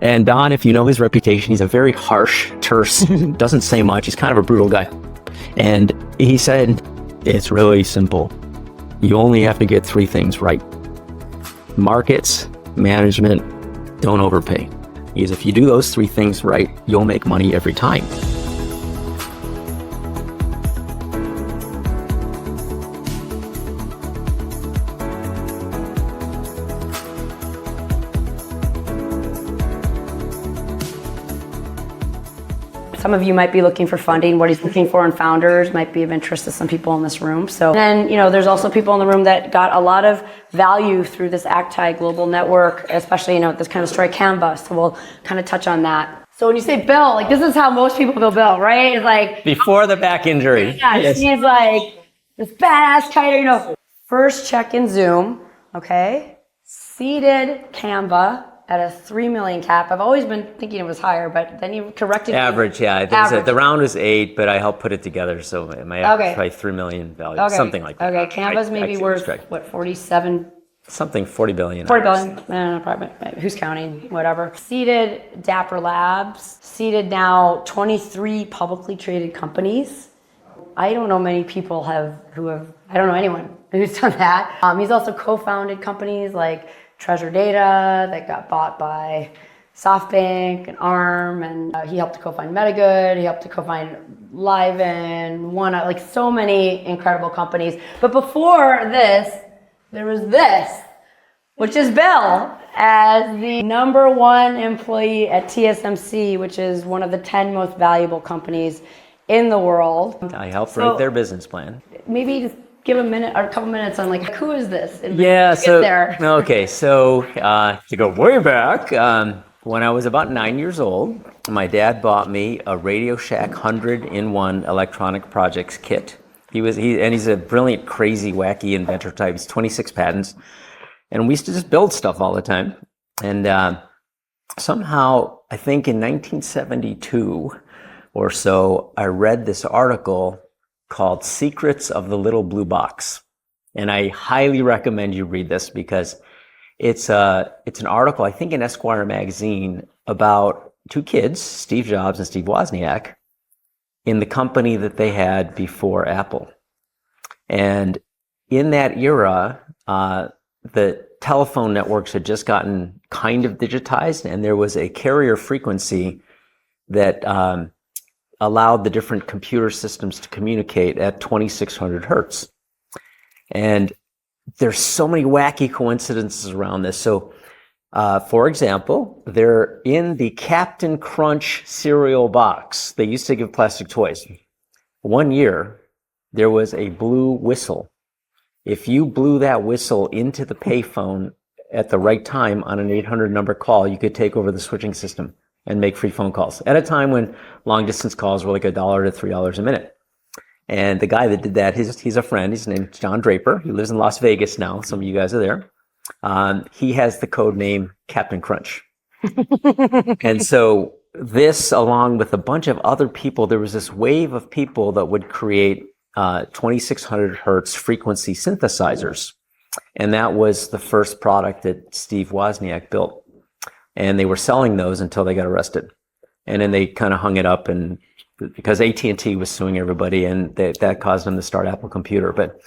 And Don, if you know his reputation, he's a very harsh, terse, doesn't say much. He's kind of a brutal guy. And he said, it's really simple. You only have to get 3 things right. Markets, management, don't overpay. Because if you do those 3 things right, you'll make money every time. Some of you might be looking for funding. What he's looking for in founders might be of interest to some people in this room. So then, there's also people in the room that got a lot of value through this ACTAI global network, especially, this kind of story Canva. So we'll kind of touch on that. So when you say Bill, this is how most people know Bill, right? It's like before the back injury. Yeah, yes. He's like this badass kiter, First check in Zoom, okay? Seeded Canva at a 3 million cap. I've always been thinking it was higher, but then you corrected me. Average, yeah. Average. The round was 8, but I helped put it together, so my average is probably 3 million value, something like that. Okay, Canva's maybe worth, what, 47? Something, 40 billion. 40 billion, probably, who's counting, whatever. Seeded Dapper Labs, seeded now 23 publicly traded companies. I don't know many people I don't know anyone who's done that. He's also co-founded companies like Treasure Data that got bought by SoftBank and ARM, and he helped to co-found MetaGood, he helped to co-found Liven, so many incredible companies. But before this, there was this, which is Bill as the #1 employee at TSMC, which is one of the 10 most valuable companies in the world. I helped write their business plan. Maybe just give a minute or a couple minutes on who is this? Okay, so to go way back, when I was about 9 years old, my dad bought me a Radio Shack 100-in-1 electronic projects kit. He's a brilliant, crazy, wacky inventor type. He's 26 patents, and we used to just build stuff all the time. And somehow, I think in 1972 or so, I read this article called Secrets of the Little Blue Box. And I highly recommend you read this because it's an article, I think in Esquire magazine, about 2 kids, Steve Jobs and Steve Wozniak, in the company that they had before Apple. And in that era, the telephone networks had just gotten kind of digitized, and there was a carrier frequency that allowed the different computer systems to communicate at 2600 hertz. And there's so many wacky coincidences around this. So, for example, they're in the Captain Crunch cereal box. They used to give plastic toys. One year, there was a blue whistle. If you blew that whistle into the payphone at the right time on an 800 number call, you could take over the switching system and make free phone calls at a time when long distance calls were like $1 to $3 a minute. And the guy that did that, he's a friend. His name's John Draper. He lives in Las Vegas now. Some of you guys are there. He has the code name Captain Crunch. And so this, along with a bunch of other people, there was this wave of people that would create 2600 hertz frequency synthesizers. And that was the first product that Steve Wozniak built. And they were selling those until they got arrested. And then they kind of hung it up, and because AT&T was suing everybody, and that caused them to start Apple Computer. But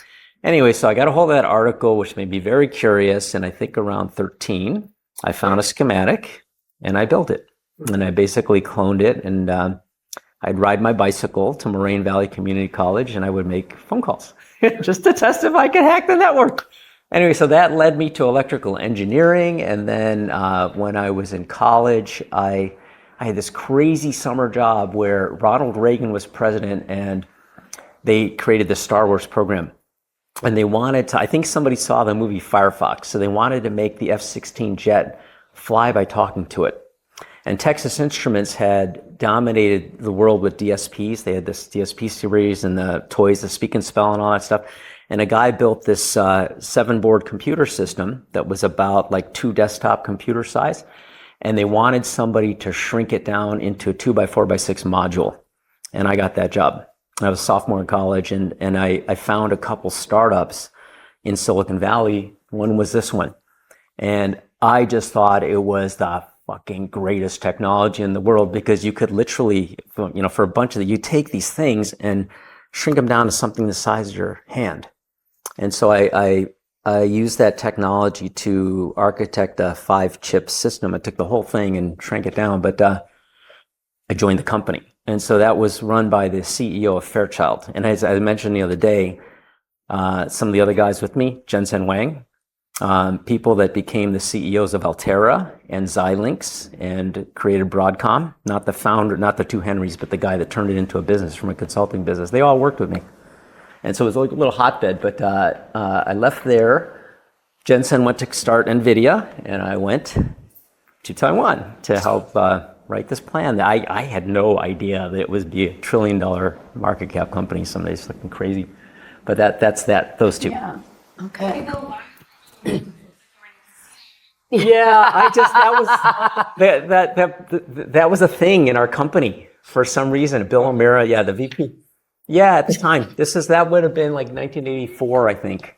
anyway, so I got a hold of that article, which made me very curious. And I think around 13, I found a schematic and I built it. And I basically cloned it, and I'd ride my bicycle to Moraine Valley Community College, and I would make phone calls just to test if I could hack the network. Anyway, so that led me to electrical engineering. And then when I was in college, I had this crazy summer job where Ronald Reagan was president, and they created the Star Wars program. And they wanted to, I think somebody saw the movie Firefox, so they wanted to make the F-16 jet fly by talking to it. And Texas Instruments had dominated the world with DSPs. They had this DSP series and the toys, the Speak and Spell and all that stuff. And a guy built this 7-board computer system that was about like 2 desktop computer size. And they wanted somebody to shrink it down into a 2x4x6 module. And I got that job. I was a sophomore in college, and I found a couple startups in Silicon Valley. One was this one. And I just thought it was the fucking greatest technology in the world, because you could literally, for a bunch of you take these things and shrink them down to something the size of your hand. And so I used that technology to architect a 5-chip system. I took the whole thing and shrank it down, but I joined the company. And so that was run by the CEO of Fairchild. And as I mentioned the other day, some of the other guys with me, Jensen Huang, people that became the CEOs of Altera and Xilinx and created Broadcom, not the founder, not the two Henrys, but the guy that turned it into a business from a consulting business. They all worked with me. And so it was like a little hotbed, but I left there. Jensen went to start NVIDIA, and I went to Taiwan to help write this plan. I had no idea that it would be $1 trillion market cap company. Somebody's looking crazy. But that's those two. Yeah. Okay. Yeah, that was a thing in our company for some reason. Bill O'Meara, the VP. Yeah, at the time. That would have been like 1984, I think.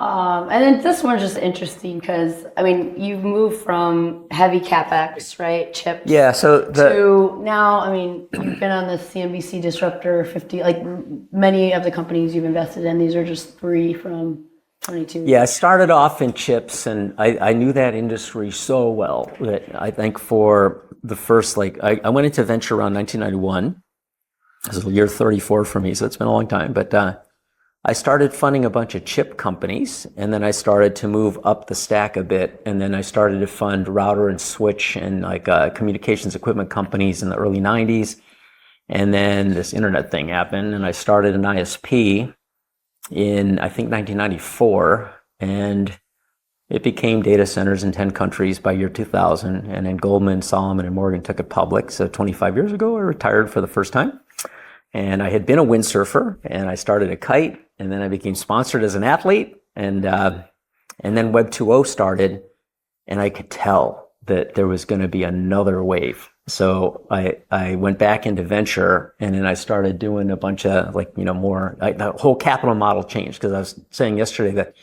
And then this one's just interesting because, I mean, you've moved from heavy CapEx, right? Chips. Yeah, so to now, I mean, you've been on the CNBC Disruptor 50, like many of the companies you've invested in, these are just 3 from 22. Yeah, I started off in chips, and I knew that industry so well that I think for the first, I went into venture around 1991. This is year 34 for me, so it's been a long time. But I started funding a bunch of chip companies, and then I started to move up the stack a bit, and then I started to fund router and switch and communications equipment companies in the early 90s. And then this internet thing happened, and I started an ISP in, I think, 1994, and it became data centers in 10 countries by year 2000. And then Goldman, Solomon, and Morgan took it public. So 25 years ago, I retired for the first time. And I had been a windsurfer, and I started a kite, and then I became sponsored as an athlete, and then Web 2.0 started, and I could tell that there was going to be another wave. So I went back into venture, and then I started doing a bunch of more, the whole capital model changed, because I was saying yesterday that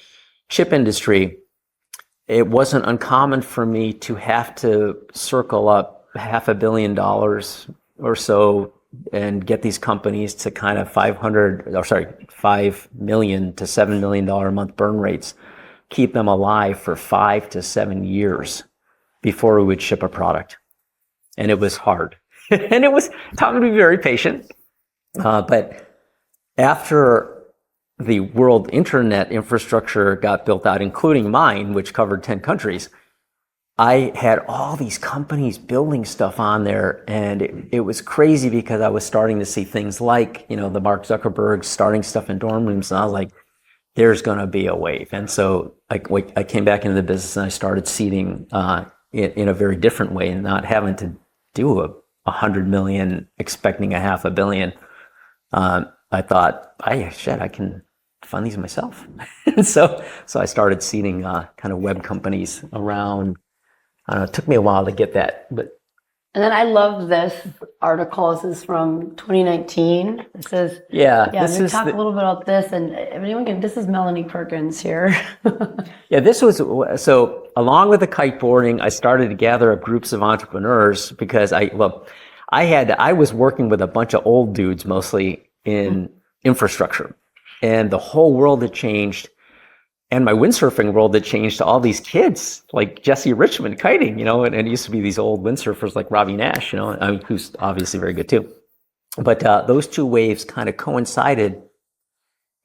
chip industry, it wasn't uncommon for me to have to circle up $500 million or so and get these companies to kind of $5 million to $7 million a month burn rates, keep them alive for 5 to 7 years before we would ship a product. And it was hard. And it was taught me to be very patient. But after the world internet infrastructure got built out, including mine, which covered 10 countries, I had all these companies building stuff on there, and it was crazy because I was starting to see things like, the Mark Zuckerberg starting stuff in dorm rooms, and I was like, there's going to be a wave. And so I came back into the business, and I started seeding in a very different way, and not having to do a 100 million, expecting a $500 million. I thought, I can fund these myself. And so I started seeding kind of web companies around. It took me a while to get that, but. And then I love this article. This is from 2019. It says, this we talk a little bit about this, and if anyone can, this is Melanie Perkins here. Yeah, this was, so along with the kiteboarding, I started to gather up groups of entrepreneurs because I was working with a bunch of old dudes, mostly in infrastructure, and the whole world had changed. And my windsurfing world had changed to all these kids, like Jesse Richmond kiting, and it used to be these old windsurfers like Robbie Nash, who's obviously very good too. But those two waves kind of coincided.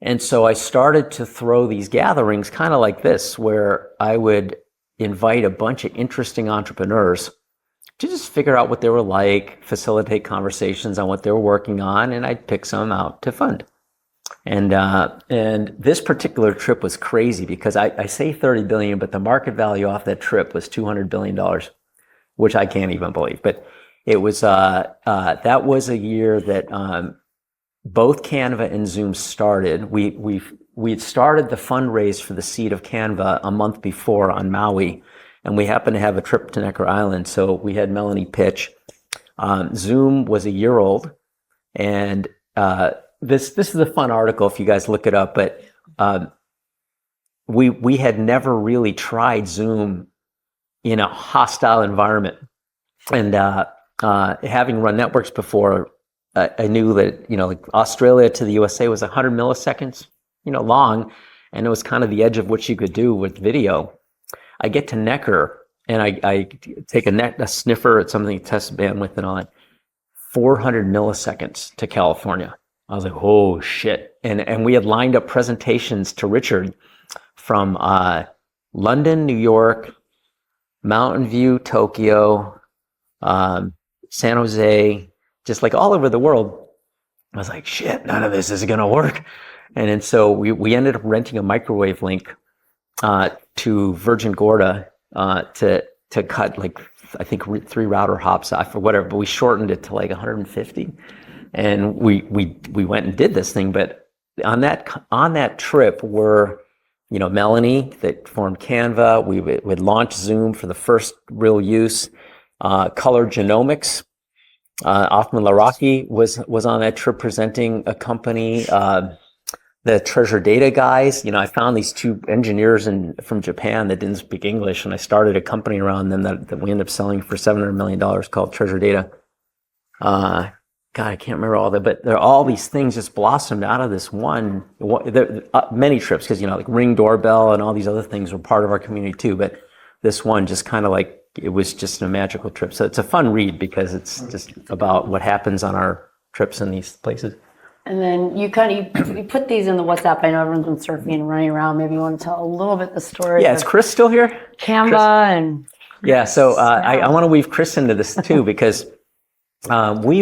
And so I started to throw these gatherings kind of like this, where I would invite a bunch of interesting entrepreneurs to just figure out what they were like, facilitate conversations on what they were working on, and I'd pick some out to fund. And this particular trip was crazy because I say 30 billion, but the market value off that trip was $200 billion, which I can't even believe. But it was that was a year that both Canva and Zoom started. We'd started the fundraise for the seed of Canva a month before on Maui, and we happened to have a trip to Necker Island, so we had Melanie pitch. Zoom was a year old, and This is a fun article if you guys look it up, but we had never really tried Zoom in a hostile environment. And having run networks before, I knew that, like Australia to the USA was 100 milliseconds, long, and it was kind of the edge of what you could do with video. I get to Necker, and I take a sniffer at something to test bandwidth and all that. 400 milliseconds to California. I was like, oh shit. And we had lined up presentations to Richard from London, New York, Mountain View, Tokyo, San Jose, just like all over the world. I was like, shit, none of this is going to work. And so we ended up renting a microwave link to Virgin Gorda to cut like, I think 3 router hops off or whatever, but we shortened it to like 150. And we went and did this thing. But on that trip were, Melanie that formed Canva. We would launch Zoom for the first real use. Color Genomics. Othman Laraki was on that trip presenting a company. The Treasure Data guys, I found these 2 engineers from Japan that didn't speak English, and I started a company around them that we ended up selling for $700 million called Treasure Data. God, I can't remember all that, but there are all these things just blossomed out of this one many trips, because, like Ring Doorbell and all these other things were part of our community too, but this one just kind of like, it was just a magical trip. So it's a fun read because it's just about what happens on our trips in these places. And then you put these in the WhatsApp. I know everyone's been surfing and running around. Maybe you want to tell a little bit the story. Yeah, is Chris still here? Canva Chris? and... Yeah, so I want to weave Chris into this too, because actually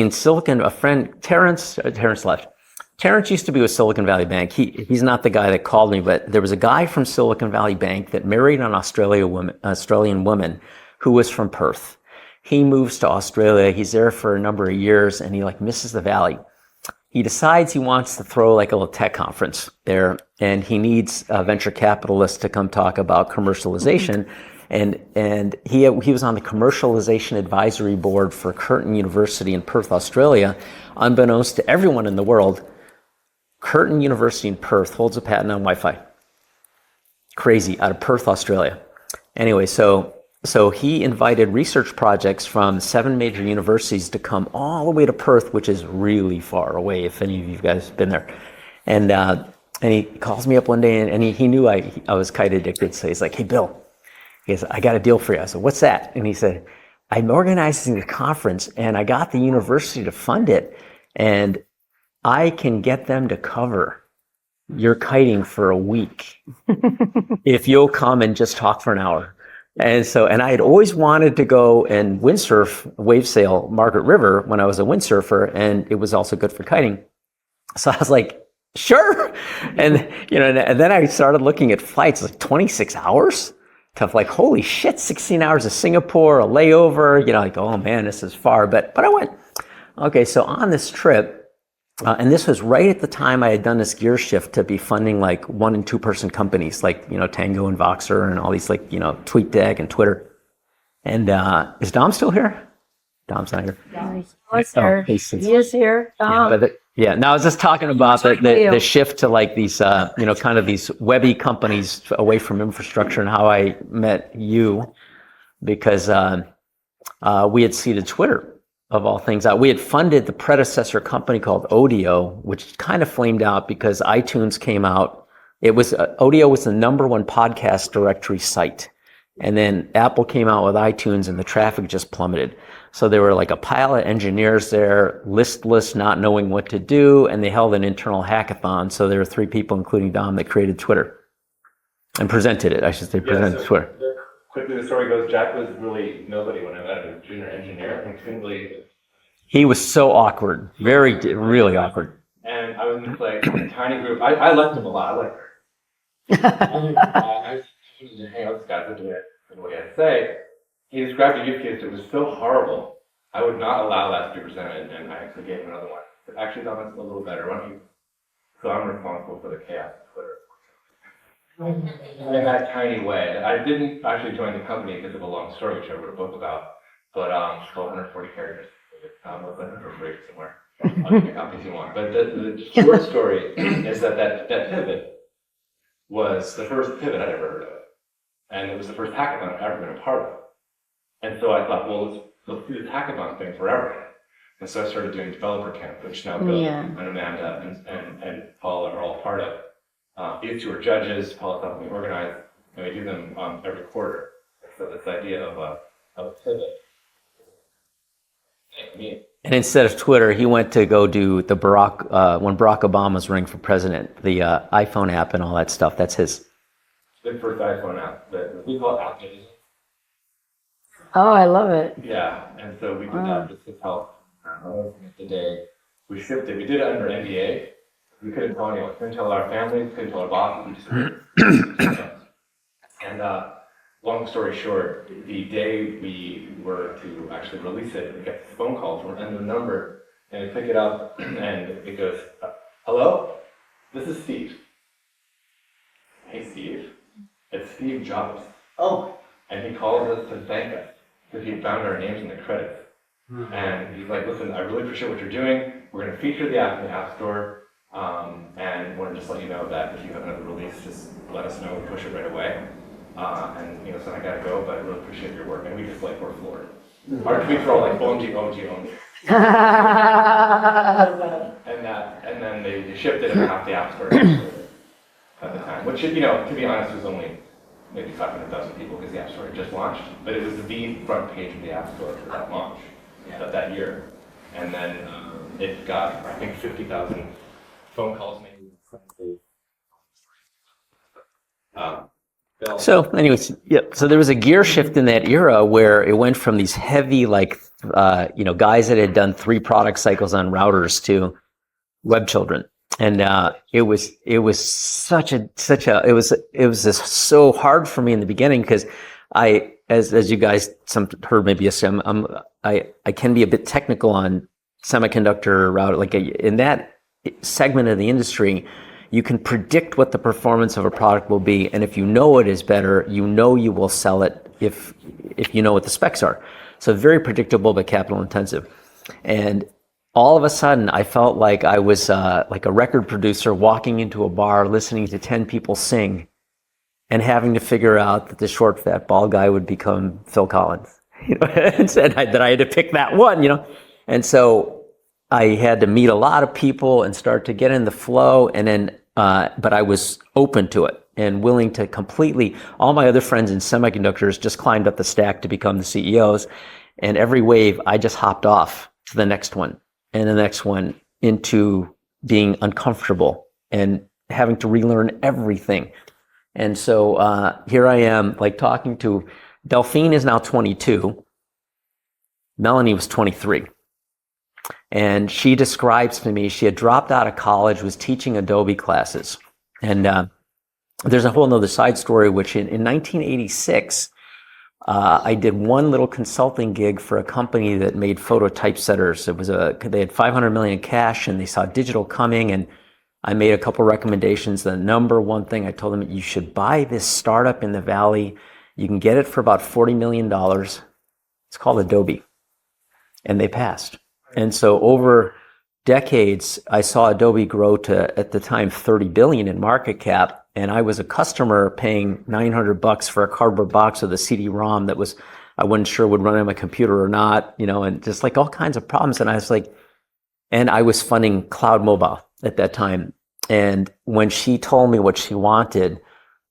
in Silicon, a friend, Terrence left. Terrence used to be with Silicon Valley Bank. He's not the guy that called me, but there was a guy from Silicon Valley Bank that married an Australian woman who was from Perth. He moves to Australia. He's there for a number of years, and he like misses the Valley. He decides he wants to throw like a little tech conference there, and he needs a venture capitalist to come talk about commercialization. And he was on the commercialization advisory board for Curtin University in Perth, Australia. Unbeknownst to everyone in the world, Curtin University in Perth holds a patent on Wi-Fi. Crazy, out of Perth, Australia. Anyway, so he invited research projects from 7 major universities to come all the way to Perth, which is really far away, if any of you guys have been there. And he calls me up one day, and he knew I was kite addicted, so he's like, hey, Bill, he goes, I got a deal for you. I said, what's that? And he said, I'm organizing a conference, and I got the university to fund it, and I can get them to cover your kiting for a week if you'll come and just talk for an hour. And I had always wanted to go and windsurf, wave sail Margaret River when I was a windsurfer, and it was also good for kiting. So I was like, sure. And then I started looking at flights, like 26 hours. Tough, like, holy shit, 16 hours to Singapore, a layover, like, oh man, this is far. But I went. Okay, so on this trip, and this was right at the time I had done this gear shift to be funding like 1 and 2 person companies, like, Tango and Voxer and all these, like, TweetDeck and Twitter. And is Dom still here? Dom's not here. Yeah, he was here. He is here. Yeah, no, I was just talking about the shift to like these, kind of these webby companies away from infrastructure, and how I met you, because we had seeded Twitter, of all things. We had funded the predecessor company called Odeo, which kind of flamed out because iTunes came out. It was Odeo was the #1 podcast directory site, and then Apple came out with iTunes, and the traffic just plummeted. So there were like a pile of engineers there, listless, not knowing what to do, and they held an internal hackathon. So there were 3 people, including Dom, that created Twitter and presented it. I should say, presented Twitter. Quickly, the story goes, Jack was really nobody when I met him, a junior engineer, and couldn't believe. He was so awkward, really awkward. And I was in this like tiny group. I liked him a lot. I liked her. I used to hang out with this guy, looking at what he had to say. He described a use case that was so horrible, I would not allow that to be presented, and I actually gave him another one. But actually, that one's a little better. Why don't you? So I'm responsible for the chaos of Twitter. In that tiny way. I didn't actually join the company because of a long story, which I wrote a book about, but it's called 140 characters. I'll put it for free somewhere. I'll give you copies you want. But the short story is that pivot was the first pivot I'd ever heard of. And it was the first hackathon I'd ever been a part of. And so I thought, well, let's do this hackathon thing forever. And so I started doing developer camp, which now Bill and Amanda and Paul are all part of. These two are judges, Paul's helping me organize, and we do them every quarter. So this idea of a pivot. And instead of Twitter, he went to go do the when Barack Obama was running for president, the iPhone app and all that stuff. That's his. The first iPhone app. We call it ACTAI. Oh, I love it. Yeah, and so we did that just to help. The day we shipped it, we did it under NDA. We couldn't tell anyone, couldn't tell our families, couldn't tell our bosses. We just and long story short, the day we were to actually release it, we got this phone call from an unknown number, and we pick it up, and it goes, "Hello, this is Steve." "Hey, Steve, it's Steve Jobs." "Oh," and he calls us to thank us because he found our names in the credits. And he's like, "Listen, I really appreciate what you're doing. We're going to feature the app in the App Store, and want to just let you know that if you have another release, just let us know. We push it right away." And so I got to go, but I really appreciate your work. And we just were floored. Our tweets were all like, "OMG, OMG, OMG." And then they shipped it in half the App Store at the time, which, to be honest, was only maybe 500,000 people because the App Store had just launched. But it was the front page of the App Store for that launch. That year, and then it got, I think, 50,000 phone calls maybe from the So anyways, so there was a gear shift in that era where it went from these heavy, guys that had done 3 product cycles on routers to web children. And it was so hard for me in the beginning because as you guys heard maybe assume, I can be a bit technical on semiconductor router. Like in that segment of the industry, you can predict what the performance of a product will be, and if you know it is better, you will sell it if you know what the specs are. So very predictable but capital intensive. And all of a sudden, I felt like I was like a record producer walking into a bar, listening to 10 people sing, and having to figure out that the short, fat, bald guy would become Phil Collins, and said that I had to pick that one, And so I had to meet a lot of people and start to get in the flow, and then, but I was open to it and willing to completely. All my other friends in semiconductors just climbed up the stack to become the CEOs, and every wave I just hopped off to the next one and the next one into being uncomfortable and having to relearn everything. And so here I am, like talking to Delphine is now 22. Melanie was 23. And she describes to me, she had dropped out of college, was teaching Adobe classes. And there's a whole nother side story, which in 1986, I did one little consulting gig for a company that made photo typesetters. They had 500 million cash and they saw digital coming, and I made a couple recommendations. The number one thing I told them, you should buy this startup in the Valley. You can get it for about $40 million. It's called Adobe. And they passed. And so over decades, I saw Adobe grow to, at the time, 30 billion in market cap. And I was a customer paying $900 for a cardboard box with a CD-ROM that I wasn't sure would run on my computer or not, and just like all kinds of problems. And I was like, and I was funding cloud mobile at that time. And when she told me what she wanted,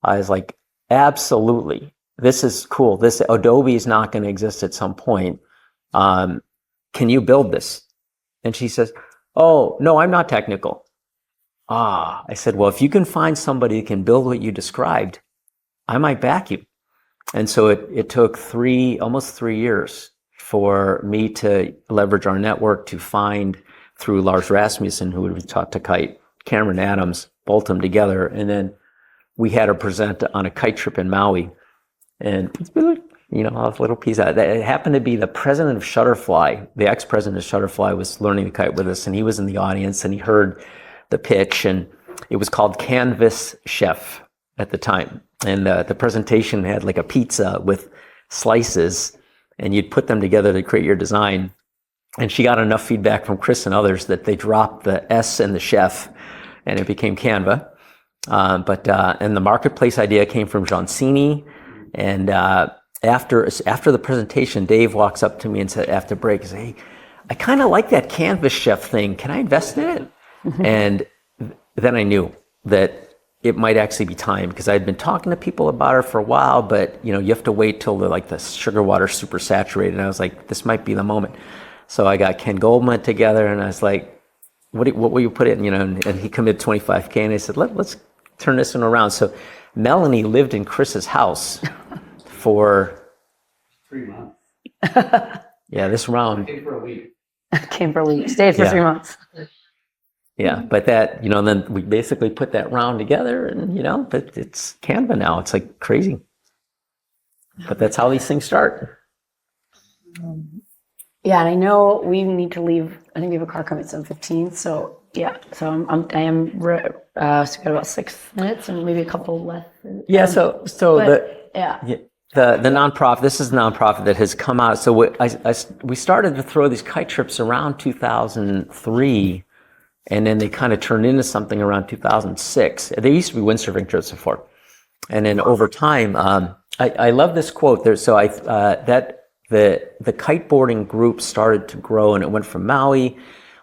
I was like, absolutely. This is cool. This Adobe is not going to exist at some point. Can you build this? And she says, oh, no, I'm not technical. I said, well, if you can find somebody who can build what you described, I might back you. And so it took almost 3 years for me to leverage our network to find, through Lars Rasmussen, who would be taught to kite, Cameron Adams, bolt them together. And then we had her present on a kite trip in Maui. And, a little piece of that. It happened to be the president of Shutterfly, the ex-president of Shutterfly was learning to kite with us, and he was in the audience, and he heard the pitch, and it was called Canvas Chef at the time. And the presentation had like a pizza with slices, and you'd put them together to create your design. And she got enough feedback from Chris and others that they dropped the S and the chef, and it became Canva. And the marketplace idea came from Johnsini. And after the presentation, Dave walks up to me and said, after break, he said, "Hey, I kind of like that Canvas chef thing. Can I invest in it?" And then I knew that it might actually be time, because I'd been talking to people about it for a while, but you have to wait till the sugar water super saturated. And I was like, this might be the moment. So I got Ken Goldman together, and I was like, what will you put in? And he committed $25K, and I said, let's turn this one around. So Melanie lived in Chris's house for 3 months. Yeah, this round. Stayed for a week. Came for a week, stayed for 3 months. Yeah, but that, then we basically put that round together, and but it's Canva now. It's like crazy. But that's how these things start. Yeah, and I know we need to leave. I think we have a car coming at 7:15. So yeah, so so we got about 6 minutes and maybe a couple left. Yeah, so the nonprofit. This is a nonprofit that has come out. So we started to throw these kite trips around 2003, and then they kind of turned into something around 2006. They used to be windsurfing trips before, and then over time, I love this quote there. So the kiteboarding group started to grow, and it went from Maui.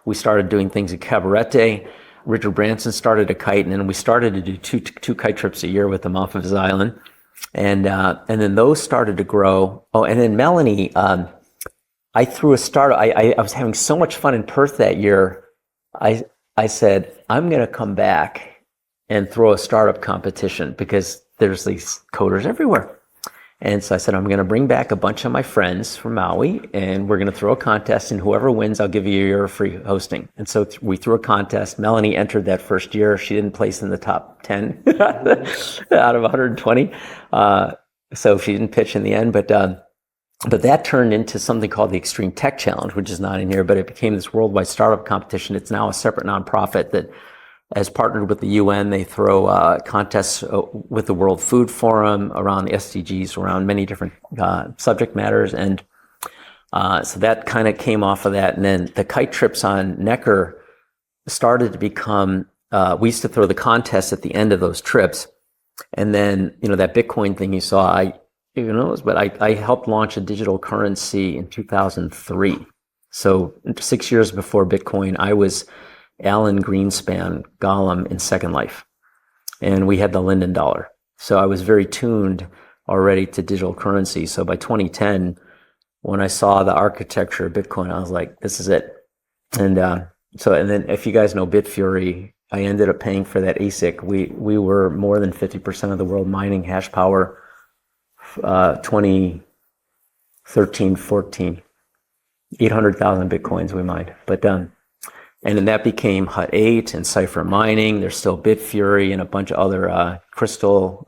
We started doing things at Cabarete. Richard Branson started a kite, and then we started to do two kite trips a year with them off of his island. And then those started to grow. Oh, and then Melanie, I threw a start. I was having so much fun in Perth that year. I said, I'm going to come back and throw a startup competition, because there's these coders everywhere. And so I said, I'm going to bring back a bunch of my friends from Maui, and we're going to throw a contest, and whoever wins, I'll give you a year of free hosting. And so we threw a contest. Melanie entered that first year. She didn't place in the top 10 out of 120. So she didn't pitch in the end, but that turned into something called the Extreme Tech Challenge, which is not in here, but it became this worldwide startup competition. It's now a separate nonprofit that has partnered with the UN. They throw contests with the World Food Forum around the SDGs, around many different subject matters. And so that kind of came off of that. And then the kite trips on Necker started to become, we used to throw the contests at the end of those trips. And then, that Bitcoin thing you saw, I helped launch a digital currency in 2003. So 6 years before Bitcoin, I was Alan Greenspan Gollum in Second Life, and we had the Linden dollar. So I was very tuned already to digital currency. So by 2010, when I saw the architecture of Bitcoin, I was like, this is it. And then if you guys know Bitfury, I ended up paying for that ASIC. We were more than 50% of the world mining hash power, 2013, 14, 800,000 Bitcoins we mined. But and then that became Hut 8 and Cypher Mining. There's still Bitfury and a bunch of other Crystal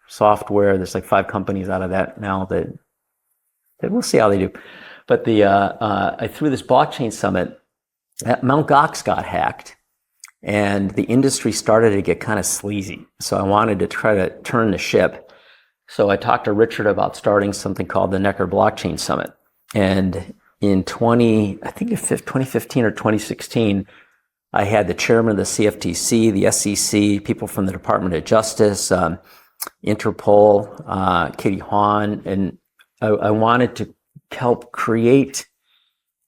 software. There's like 5 companies out of that now that we'll see how they do. But I threw this blockchain summit. Mt. Gox got hacked, and the industry started to get kind of sleazy. So I wanted to try to turn the ship. So I talked to Richard about starting something called the Necker Blockchain Summit. And in 2015 or 2016, I had the chairman of the CFTC, the SEC, people from the Department of Justice, Interpol, Katie Hahn, and I wanted to help create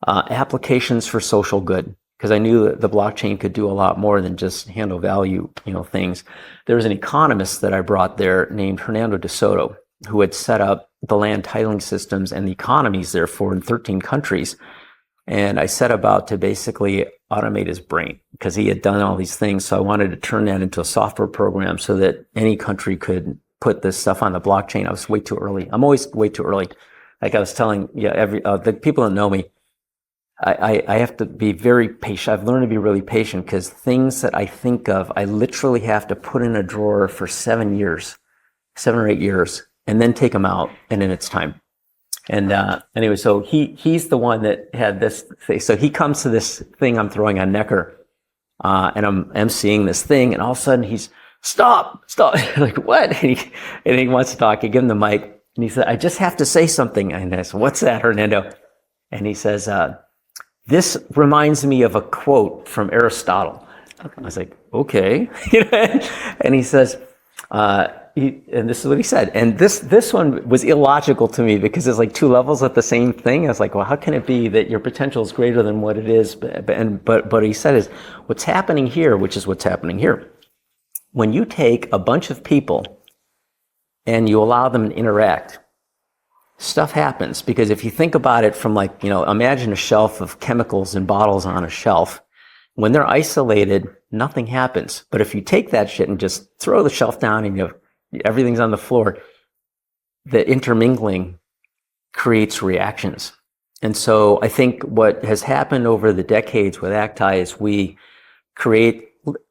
applications for social good, because I knew that the blockchain could do a lot more than just handle value, things. There was an economist that I brought there named Hernando de Soto, who had set up the land titling systems and the economies, therefore, in 13 countries. And I set about to basically automate his brain, because he had done all these things. So I wanted to turn that into a software program so that any country could put this stuff on the blockchain. I was way too early. I'm always way too early. Like I was telling the people that know me, I have to be very patient. I've learned to be really patient, because things that I think of, I literally have to put in a drawer for 7 or 8 years, and then take them out, and then it's time. And anyway, so he's the one that had this thing. So he comes to this thing I'm throwing on Necker, and I'm emceeing this thing, and all of a sudden he's, stop. Like, what? And he wants to talk. I give him the mic, and he said, I just have to say something. And I said, what's that, Hernando? And he says, this reminds me of a quote from Aristotle. Okay. I was like, okay. And he says, and this is what he said. And this one was illogical to me because it's like two levels at the same thing. I was like, well, how can it be that your potential is greater than what it is? But he said is what's happening here, which is what's happening here. When you take a bunch of people and you allow them to interact, stuff happens. Because if you think about it from like, imagine a shelf of chemicals and bottles on a shelf. When they're isolated, nothing happens. But if you take that shit and just throw the shelf down and everything's on the floor, the intermingling creates reactions. And so I think what has happened over the decades with ACTAI is we create,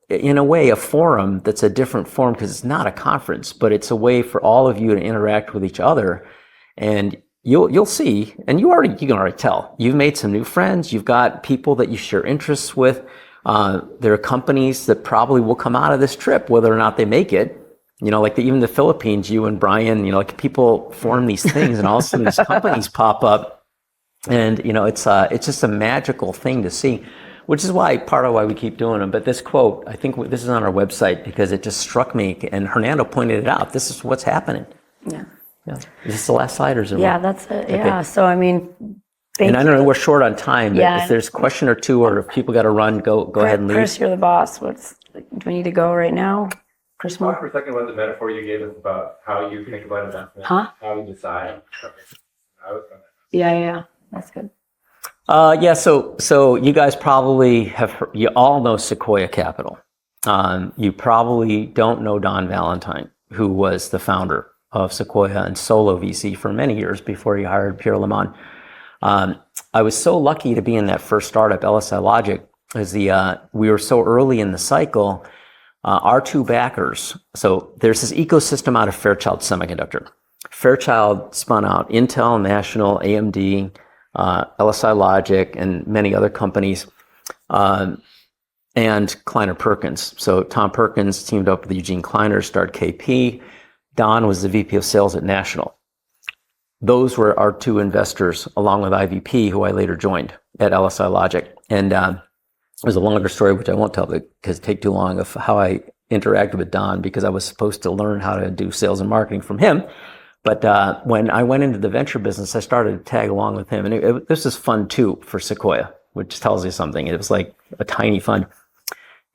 in a way, a forum that's a different forum because it's not a conference, but it's a way for all of you to interact with each other. And you'll see, and you can already tell, you've made some new friends. You've got people that you share interests with. There are companies that probably will come out of this trip, whether or not they make it. Like even the Philippines, you and Brian, like people form these things and all of a sudden these companies pop up. And, it's just a magical thing to see, which is part of why we keep doing them. But this quote, I think this is on our website because it just struck me, and Hernando pointed it out. This is what's happening. Yeah. Yeah. Is this the last slide or is it? Yeah, that's it. Yeah. Okay. So, I mean, and I know we're short on time, but if there's a question or two, or if people got to run, go ahead and leave. Chris, you're the boss. Do we need to go right now? Chris, talk for a second about the metaphor you gave us about how you think about investment, how you decide. Yeah, that's good. So you guys probably you all know Sequoia Capital. You probably don't know Don Valentine, who was the founder of Sequoia and solo VC for many years before he hired Pierre Lemon. I was so lucky to be in that first startup, LSI Logic, as we were so early in the cycle. Our two backers, so there's this ecosystem out of Fairchild Semiconductor. Fairchild spun out Intel, National, AMD, LSI Logic, and many other companies, and Kleiner Perkins. So Tom Perkins teamed up with Eugene Kleiner, started KP. Don was the VP of sales at National. Those were our two investors, along with IVP, who I later joined at LSI Logic. And there's a longer story, which I won't tell because it'd take too long, of how I interacted with Don, because I was supposed to learn how to do sales and marketing from him. But when I went into the venture business, I started to tag along with him. And this is fun, too, for Sequoia, which tells you something. It was like a tiny fund.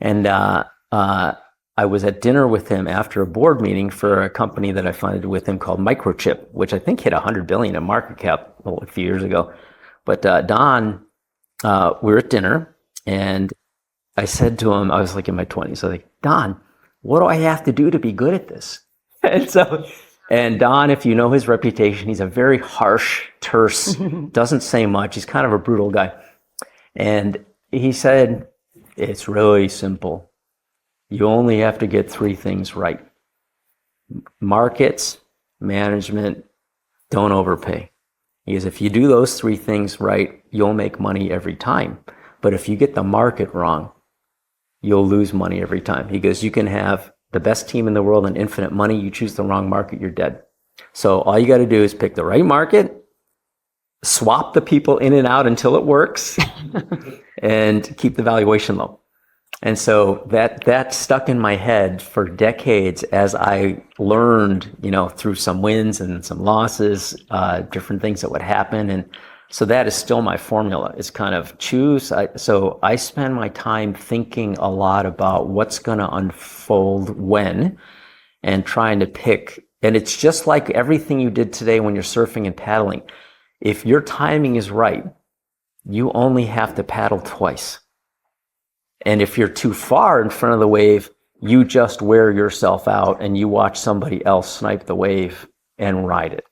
And I was at dinner with him after a board meeting for a company that I funded with him called Microchip, which I think hit $100 billion in market cap a few years ago. But Don, we were at dinner, and I said to him, I was like in my 20s, I was like, Don, what do I have to do to be good at this? And Don, if you know his reputation, he's a very harsh, terse, doesn't say much. He's kind of a brutal guy. And he said, it's really simple. You only have to get three things right. Markets, management, don't overpay. Because if you do those three things right, you'll make money every time. But if you get the market wrong, you'll lose money every time. He goes, you can have the best team in the world and infinite money. You choose the wrong market, you're dead. So all you got to do is pick the right market, swap the people in and out until it works, and keep the valuation low. And so that stuck in my head for decades as I learned, through some wins and some losses, different things that would happen. And so that is still my formula, is kind of choose. So I spend my time thinking a lot about what's going to unfold when, and trying to pick. And it's just like everything you did today when you're surfing and paddling. If your timing is right, you only have to paddle twice. And if you're too far in front of the wave, you just wear yourself out and you watch somebody else snipe the wave and ride it.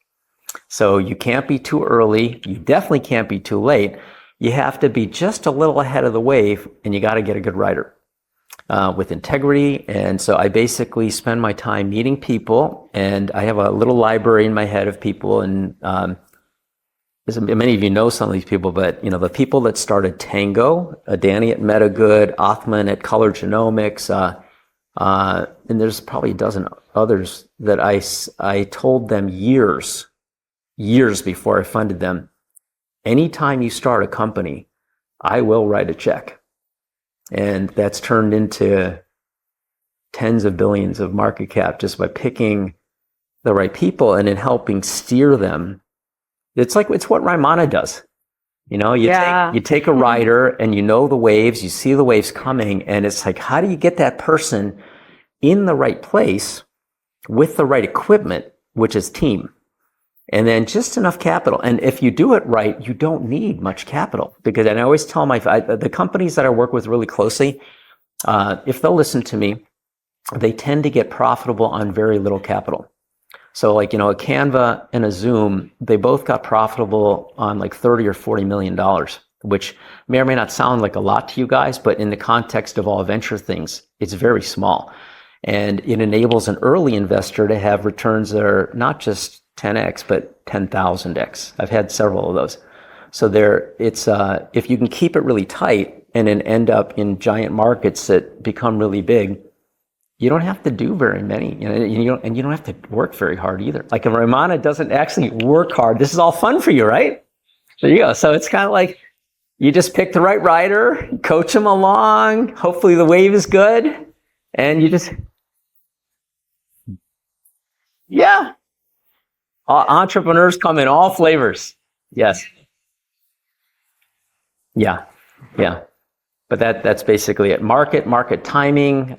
So you can't be too early. You definitely can't be too late. You have to be just a little ahead of the wave, and you got to get a good rider with integrity. And so I basically spend my time meeting people, and I have a little library in my head of people. And many of you know some of these people, but the people that started Tango, Danny at MetaGood, Othman at Color Genomics, and there's probably a dozen others that I told them years before I funded them, anytime you start a company, I will write a check. And that's turned into tens of billions of market cap just by picking the right people and then helping steer them. It's what Raimana does. You take a rider and you know the waves, you see the waves coming, and it's like, how do you get that person in the right place with the right equipment, which is team, and then just enough capital. And if you do it right, you don't need much capital, because and I always tell the companies that I work with really closely, if they'll listen to me, they tend to get profitable on very little capital. So like, a Canva and a Zoom, they both got profitable on like $30 or $40 million, which may or may not sound like a lot to you guys, but in the context of all venture things, it's very small. And it enables an early investor to have returns that are not just 10x, but 10,000x. I've had several of those. So if you can keep it really tight and then end up in giant markets that become really big, you don't have to do very many, and you don't have to work very hard either. Like if Raimana doesn't actually work hard, this is all fun for you, right? There you go. So it's kind of like you just pick the right rider, coach them along. Hopefully the wave is good, and you just, yeah. Entrepreneurs come in all flavors. Yes. Yeah. But that's basically it. Market timing.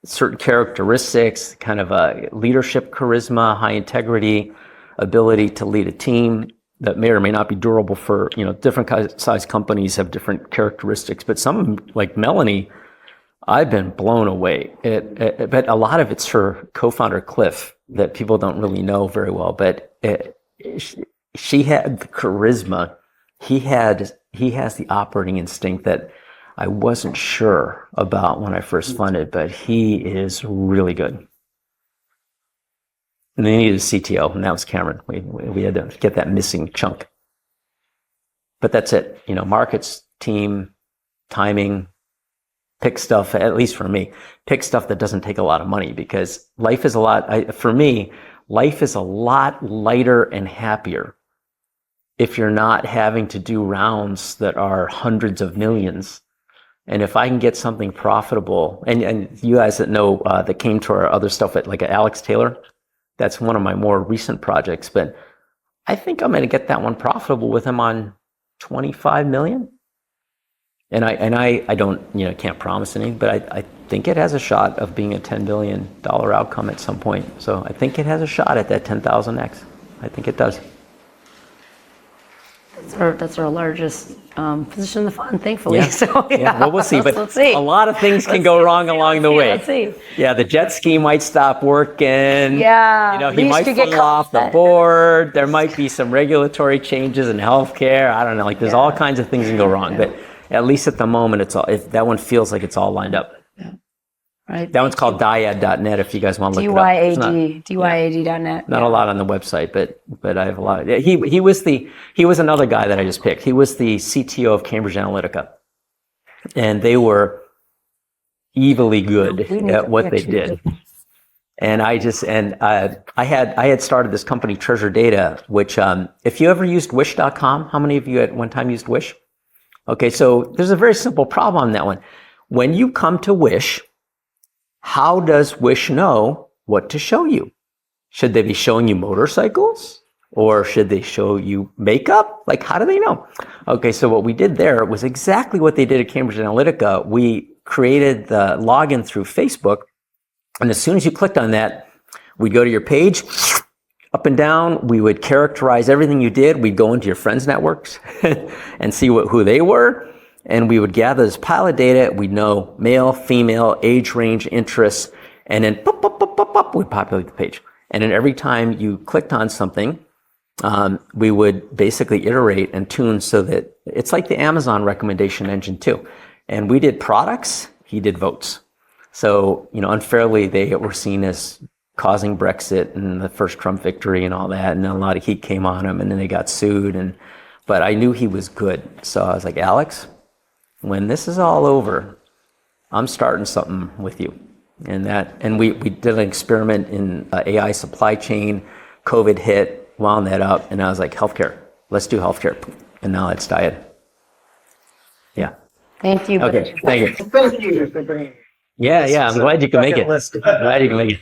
Certain characteristics, kind of a leadership charisma, high integrity, ability to lead a team that may or may not be durable for, different size companies have different characteristics, but some of them, like Melanie, I've been blown away. But a lot of it's her co-founder, Cliff, that people don't really know very well, but she had the charisma. He has the operating instinct that I wasn't sure about when I first funded, but he is really good. And they needed a CTO, and that was Cameron. We had to get that missing chunk. But that's it. Markets, team, timing, pick stuff, at least for me, pick stuff that doesn't take a lot of money, because life is for me, life is a lot lighter and happier if you're not having to do rounds that are hundreds of millions. And if I can get something profitable, and you guys that know, that came to our other stuff at like Alex Taylor, that's one of my more recent projects, but I think I'm going to get that one profitable with him on 25 million. And I don't, can't promise anything, but I think it has a shot of being a $10 billion outcome at some point. So I think it has a shot at that 10,000x. I think it does. That's our largest position in the fund, thankfully. Yeah. So Well, we'll see. But let's see. A lot of things can go wrong along the way. Let's see. Yeah, the jet ski might stop working. Yeah. He might fall off the board. There might be some regulatory changes in healthcare. I don't know. There's all kinds of things can go wrong. But at least at the moment, that one feels like it's all lined up. Yeah. Right. That one's called dyad.net if you guys want to look DYAD, it up. DYAD.net. Not a lot on the website, but I have a lot. He was another guy that I just picked. He was the CTO of Cambridge Analytica, and they were evilly good at what they did. And I had started this company, Treasure Data, which if you ever used Wish.com, how many of you at one time used Wish? Okay, so there's a very simple problem on that one. When you come to Wish, how does Wish know what to show you? Should they be showing you motorcycles? Or should they show you makeup? How do they know? Okay, so what we did there was exactly what they did at Cambridge Analytica. We created the login through Facebook, and as soon as you clicked on that, we'd go to your page, up and down, we would characterize everything you did. We'd go into your friends' networks and see who they were. And we would gather this pile of data. We'd know male, female, age range, interests, and then we'd populate the page. And then every time you clicked on something, we would basically iterate and tune so that it's like the Amazon recommendation engine too. And we did products, he did votes. So, unfairly, they were seen as causing Brexit and the first Trump victory and all that. And a lot of heat came on him, and then they got sued. But I knew he was good. So I was like, Alex, when this is all over, I'm starting something with you. And we did an experiment in AI supply chain. COVID hit, wound that up, and I was like, healthcare. Let's do healthcare. And now it's Dyad. Yeah. Thank you. Okay, thank you. Thank you for bringing Yeah, yeah. I'm glad you can make it. Bucket list. Glad you can make it.